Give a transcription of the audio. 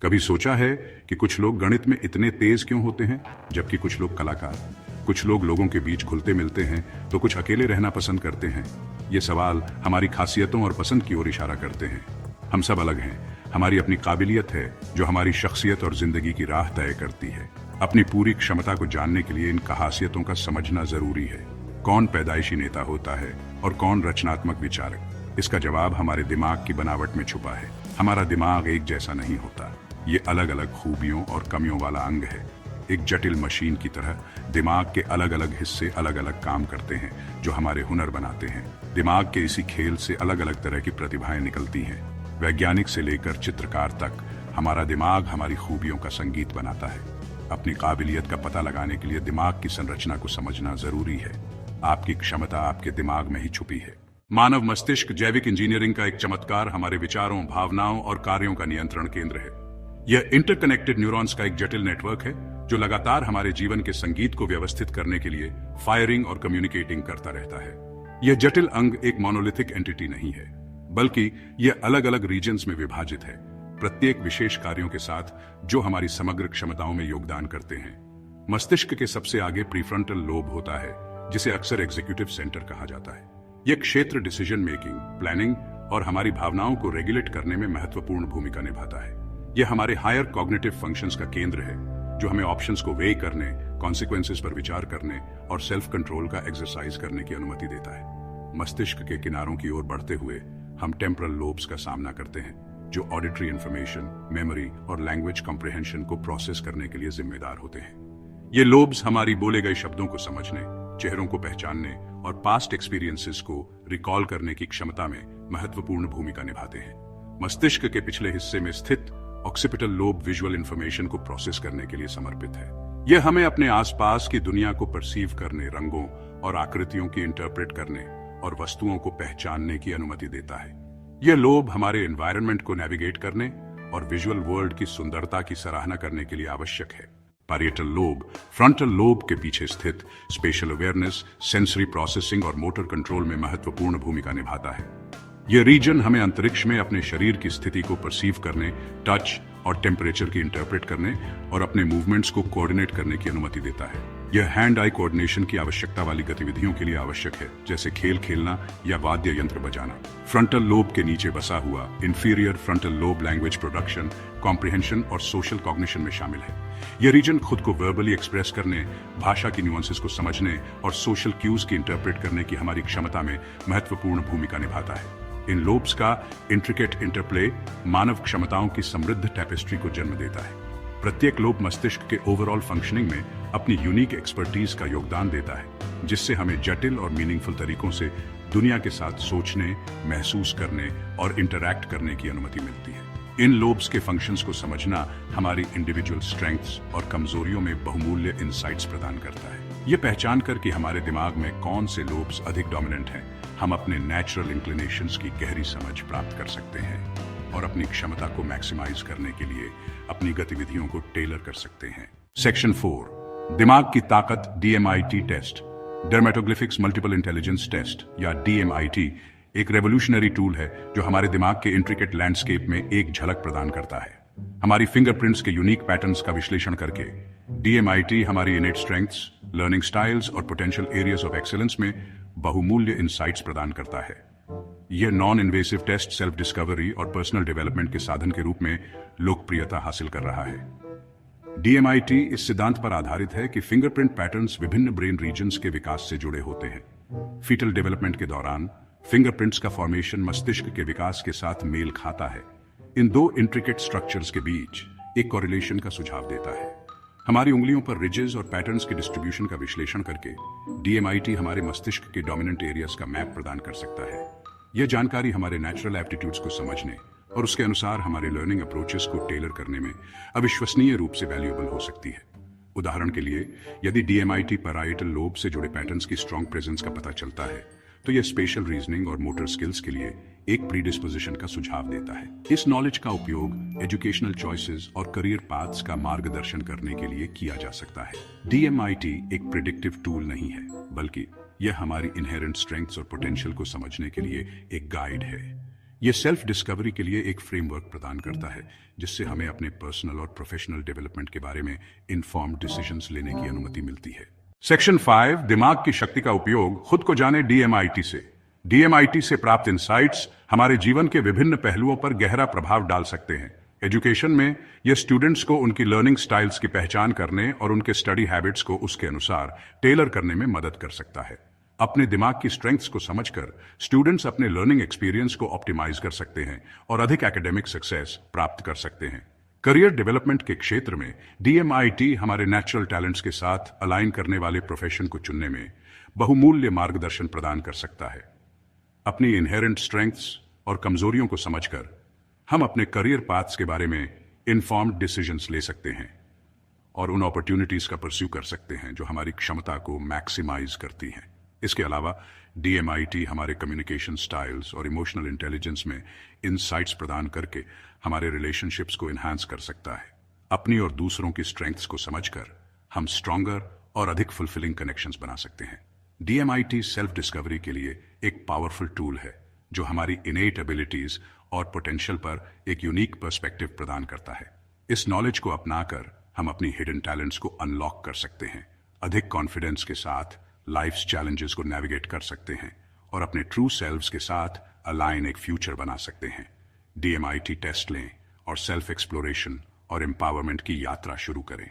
कभी सोचा है कि कुछ लोग गणित में इतने तेज क्यों होते हैं, जबकि कुछ लोग कलाकार, कुछ लोग लोगों के बीच घुलते मिलते हैं तो कुछ अकेले रहना पसंद करते हैं। ये सवाल हमारी खासियतों और पसंद की ओर इशारा करते हैं। हम सब अलग हैं। हमारी अपनी काबिलियत है जो हमारी शख्सियत और जिंदगी की राह तय करती है। अपनी पूरी क्षमता को जानने के लिए इन खासियतों का समझना जरूरी है। कौन पैदाइशी नेता होता है और कौन रचनात्मक विचारक, इसका जवाब हमारे दिमाग की बनावट में छुपा है। हमारा दिमाग एक जैसा नहीं होता। ये अलग अलग खूबियों और कमियों वाला अंग है। एक जटिल मशीन की तरह दिमाग के अलग अलग हिस्से अलग अलग काम करते हैं जो हमारे हुनर बनाते हैं। दिमाग के इसी खेल से अलग अलग तरह की प्रतिभाएं निकलती हैं। वैज्ञानिक से लेकर चित्रकार तक हमारा दिमाग हमारी खूबियों का संगीत बनाता है। अपनी काबिलियत का पता लगाने के लिए दिमाग की संरचना को समझना जरूरी है। आपकी क्षमता आपके दिमाग में ही छुपी है। मानव मस्तिष्क जैविक इंजीनियरिंग का एक चमत्कार हमारे विचारों, भावनाओं और कार्यों का नियंत्रण केंद्र है। यह इंटरकनेक्टेड न्यूरॉन्स का एक जटिल नेटवर्क है जो लगातार हमारे जीवन के संगीत को व्यवस्थित करने के लिए फायरिंग और कम्युनिकेटिंग करता रहता है। यह जटिल अंग एक मोनोलिथिक एंटिटी नहीं है, बल्कि यह अलग अलग रीजन्स में विभाजित है, प्रत्येक विशेष कार्यों के साथ जो हमारी समग्र क्षमताओं में योगदान करते हैं। मस्तिष्क के सबसे आगे प्रीफ्रंटल लोब होता है, जिसे अक्सर एग्जीक्यूटिव सेंटर कहा जाता है। यह क्षेत्र डिसीजन मेकिंग, प्लानिंग और हमारी भावनाओं को रेगुलेट करने में महत्वपूर्ण भूमिका निभाता है। यह हमारे हायर कॉग्निटिव फंक्शंस का केंद्र है जो हमें ऑप्शंस को वेइ करने, कॉन्सिक्वेंसेस पर विचार करने और सेल्फ कंट्रोल का एक्सरसाइज करने की अनुमति देता है। मस्तिष्क के किनारों की ओर बढ़ते हुए हम टेम्परल लोब्स का सामना करते हैं जो ऑडिटरी इंफॉर्मेशन, मेमोरी और लैंग्वेज कॉम्प्रिहेंशन को प्रोसेस करने के लिए जिम्मेदार होते हैं। ये लोब्स हमारी बोले गए शब्दों को समझने, चेहरों को पहचानने और पास्ट एक्सपीरियंसेस को रिकॉल करने की क्षमता में महत्वपूर्ण भूमिका निभाते हैं। मस्तिष्क के पिछले हिस्से में स्थित ऑक्सीपिटल लोब विजुअल इंफॉर्मेशन को प्रोसेस करने के लिए समर्पित है। यह हमें अपने आसपास की दुनिया को परसीव करने, रंगों और आकृतियों की इंटरप्रेट करने और वस्तुओं को पहचानने की अनुमति देता है। यह लोब हमारे एनवायरनमेंट को नेविगेट करने और विजुअल वर्ल्ड की सुंदरता की सराहना करने के लिए आवश्यक है। पैरिएटल लोब फ्रंटल लोब के पीछे स्थित स्पेशल अवेयरनेस, सेंसरी प्रोसेसिंग और मोटर कंट्रोल में महत्वपूर्ण भूमिका निभाता है। यह रीजन हमें अंतरिक्ष में अपने शरीर की स्थिति को परसीव करने, टच और टेम्परेचर की इंटरप्रेट करने और अपने मूवमेंट्स को कोऑर्डिनेट करने की अनुमति देता है। यह हैंड आई कोऑर्डिनेशन की आवश्यकता वाली गतिविधियों के लिए आवश्यक है, जैसे खेल खेलना या वाद्य यंत्र बजाना। फ्रंटल लोब के नीचे बसा हुआ inferior frontal lobe language production, comprehension और सोशल कॉग्निशन में शामिल है। यह रीजन खुद को वर्बली एक्सप्रेस करने, भाषा की न्यूएंसेस को समझने और सोशल क्यूज की इंटरप्रेट करने की हमारी क्षमता में महत्वपूर्ण भूमिका निभाता है। इन लोब्स का इंट्रिकेट इंटरप्ले मानव क्षमताओं की समृद्ध टैपेस्ट्री को जन्म देता है। प्रत्येक लोब मस्तिष्क के ओवरऑल फंक्शनिंग में अपनी यूनिक एक्सपर्टीज का योगदान देता है, जिससे हमें जटिल और मीनिंगफुल तरीकों से दुनिया के साथ सोचने, महसूस करने और इंटरैक्ट करने की अनुमति मिलती है। इन लोब्स के फंक्शंस को समझना हमारी इंडिविजुअल स्ट्रेंथ्स और कमजोरियों में बहुमूल्य इंसाइट्स प्रदान करता है। ये पहचान कर कि हमारे दिमाग में कौन से लोब्स अधिक डोमिनेंट हैं, हम अपने नेचुरल इंक्लिनेशंस की गहरी समझ प्राप्त कर सकते हैं और अपनी क्षमता को मैक्सिमाइज करने के लिए अपनी गतिविधियों को टेलर कर सकते हैं। सेक्शन 4, दिमाग की ताकत DMIT test, dermatoglyphics multiple intelligence test या DMIT एक रेवोल्यूशनरी टूल है जो हमारे दिमाग के इंट्रिकेट लैंडस्केप में एक झलक प्रदान करता है। हमारी फिंगरप्रिंट्स के यूनिक पैटर्न्स का विश्लेषण करके DMIT हमारी इनेट स्ट्रेंथ्स, लर्निंग स्टाइल्स और पोटेंशियल एरियाज ऑफ एक्सीलेंस में बहुमूल्य इंसाइट्स प्रदान करता है। यह non invasive test self discovery और पर्सनल डेवलपमेंट के साधन के रूप में लोकप्रियता हासिल कर रहा है। DMIT इस सिद्धांत पर आधारित है कि फिंगरप्रिंट पैटर्न्स विभिन्न ब्रेन रीजन्स के विकास से जुड़े होते हैं। फीटल डेवलपमेंट के दौरान फिंगरप्रिंट्स का फॉर्मेशन मस्तिष्क के विकास के साथ मेल खाता है। इन दो इंट्रिकेट स्ट्रक्चर्स के बीच एक कोरिलेशन का सुझाव देता है। हमारी उंगलियों पर रिजेस और पैटर्न्स के डिस्ट्रीब्यूशन का विश्लेषण करके DMIT हमारे मस्तिष्क के डोमिनेंट एरियाज का मैप प्रदान कर सकता है। यह जानकारी हमारे नेचुरल एप्टीट्यूड्स को समझने और उसके अनुसार हमारे लर्निंग अप्रोचेस को टेलर करने में अविश्वसनीय रूप से वैल्यूएबल हो सकती है। उदाहरण के लिए, यदि DMIT पैराइटल लोब से जुड़े पैटर्न्स की स्ट्रॉन्ग प्रेजेंस का पता चलता है, तो यह स्पेशल रीजनिंग और मोटर स्किल्स के लिए एक प्रीडिस्पोजिशन का सुझाव देता है। इस नॉलेज का उपयोग एजुकेशनल चॉइसेस और करियर पाथ्स का मार्गदर्शन करने के लिए किया जा सकता है। DMIT एक प्रिडिक्टिव टूल नहीं है, बल्कि यह हमारी इनहेरेंट स्ट्रेंथ्स और पोटेंशियल को समझने के लिए एक गाइड है। ये सेल्फ डिस्कवरी के लिए एक फ्रेमवर्क प्रदान करता है जिससे हमें अपने पर्सनल और प्रोफेशनल डेवलपमेंट के बारे में इन्फॉर्म्ड डिसीजंस लेने की अनुमति मिलती है। सेक्शन 5, दिमाग की शक्ति का उपयोग। खुद को जाने डीएमआईटी से। डीएमआईटी से प्राप्त इनसाइट्स हमारे जीवन के विभिन्न पहलुओं पर गहरा प्रभाव डाल सकते हैं। एजुकेशन में यह स्टूडेंट्स को उनकी लर्निंग स्टाइल्स की पहचान करने और उनके स्टडी हैबिट्स को उसके अनुसार टेलर करने में मदद कर सकता है। अपने दिमाग की स्ट्रेंथ्स को समझकर स्टूडेंट्स अपने लर्निंग एक्सपीरियंस को ऑप्टिमाइज कर सकते हैं और अधिक एकेडमिक सक्सेस प्राप्त कर सकते हैं। करियर डेवलपमेंट के क्षेत्र में डीएमआईटी हमारे नेचुरल टैलेंट्स के साथ अलाइन करने वाले प्रोफेशन को चुनने में बहुमूल्य मार्गदर्शन प्रदान कर सकता है। अपनी इनहेरेंट स्ट्रेंथ्स और कमजोरियों को समझकर हम अपने करियर पाथ्स के बारे में इन्फॉर्म्ड डिसीजंस ले सकते हैं और उन अपॉर्चुनिटीज का परस्यू कर सकते हैं जो हमारी क्षमता को मैक्सिमाइज करती हैं। इसके अलावा डीएमआईटी हमारे कम्युनिकेशन स्टाइल्स और इमोशनल इंटेलिजेंस में इनसाइट्स प्रदान करके हमारे रिलेशनशिप्स को एनहांस कर सकता है। अपनी और दूसरों की स्ट्रेंथ्स को समझकर हम स्ट्रॉन्गर और अधिक फुलफिलिंग कनेक्शंस बना सकते हैं। डीएमआईटी सेल्फ डिस्कवरी के लिए एक पावरफुल टूल है जो हमारी इनेट एबिलिटीज और पोटेंशियल पर एक यूनिक पर्सपेक्टिव प्रदान करता है। इस नॉलेज को अपनाकर हम अपनी हिडन टैलेंट्स को अनलॉक कर सकते हैं, अधिक कॉन्फिडेंस के साथ लाइफ्स चैलेंजेस को नेविगेट कर सकते हैं और अपने ट्रू सेल्व्स के साथ अलाइन एक फ्यूचर बना सकते हैं। डीएमआईटी टेस्ट लें और सेल्फ एक्सप्लोरेशन और एम्पावरमेंट की यात्रा शुरू करें।